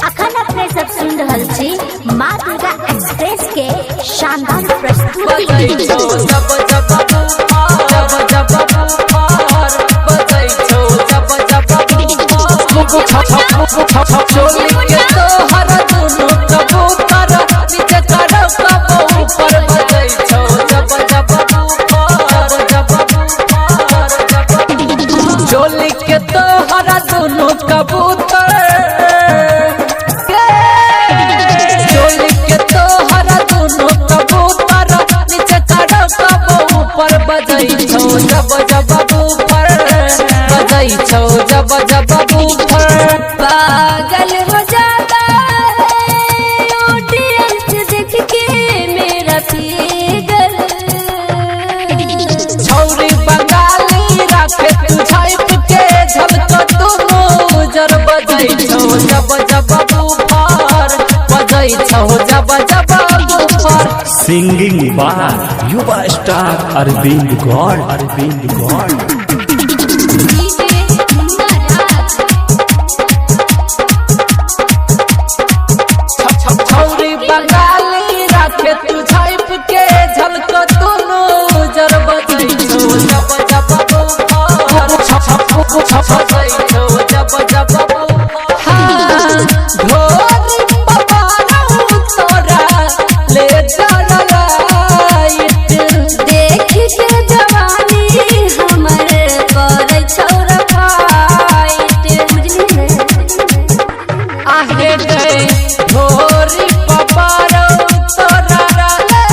अखन अपने सब सुन रहल छी माँ दुर्गा एक्सप्रेस के शानदार प्रस्तुति। चोली के तो हरा दोनों कबूतर, चोली के तो हरा दोनों कबूतर, नीचे चढ़ो कब ऊपर बजई छो जब जब ऊपर बजई छो जब जब ऊपर। पागल हो जाता है ऑडियंस देख के मेरा फिगर, छौरी बंगाली राखे तू झाइप के झलको दोनों जर बजई छो जब जब ऊपर बजई छो जब जब ऊपर। सिंगिंग बाय युवा स्टार अरविंद गौड़। डीजे मुन्ना राज। छौरी बंगाली राखे तू झाइप के झलको दोनों जर बजई छो जब जब ऊपर बजई छो जब जब ऊपर। ढोरी पवारौ तोरा ले चल लाइट, देख के जवानी हमर करे छौरा फाइट, बुझली आहे गए ढोरी पवारौ तोरा ले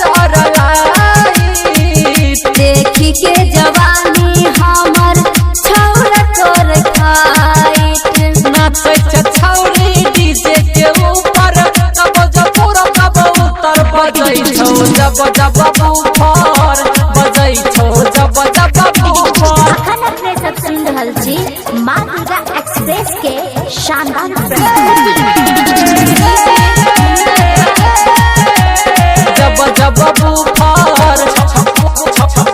चल लाइट। देख के जवानी हमर छौरा करे फाइट। नाचे छौरी डीजे के ऊपर कब जब पूरा कब उतर बजई छो जब जब ऊपर बजई छो जब जब ऊपर। अखन अपने सब सुन रहल छी माँ दुर्गा एक्सप्रेस के शानदार प्रस्तुति। जब जब ऊपर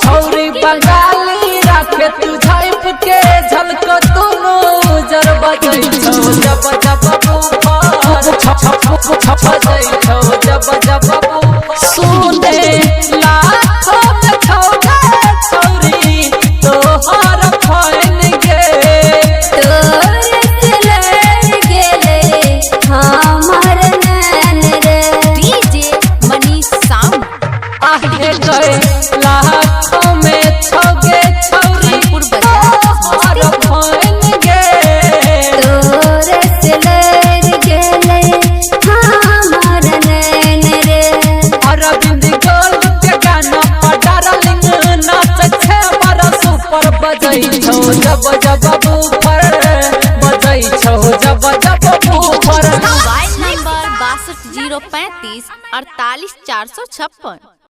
छौरी बंगाली राखे तू झाइप के झलको दोनों जर बजई छो जब जब ऊपर बजई छो जब जब ऊपर। सुने लाखों में छौरी तोहर फैन गे, तोरे से लड़ गेले हमर नैन रे। DJ Manish sound. आहे गए लाखों में छौगे छौरी तोहर फैन गे। तोरे से लड़ गेले हमर नैन रे। अरविंद गौड़ के गाना पर डार्लिंग नाच छे बरस ऊपर बजई छो जब जब ऊपर बजई छो जब जब ऊपर। Mobile number 62 035 48 456।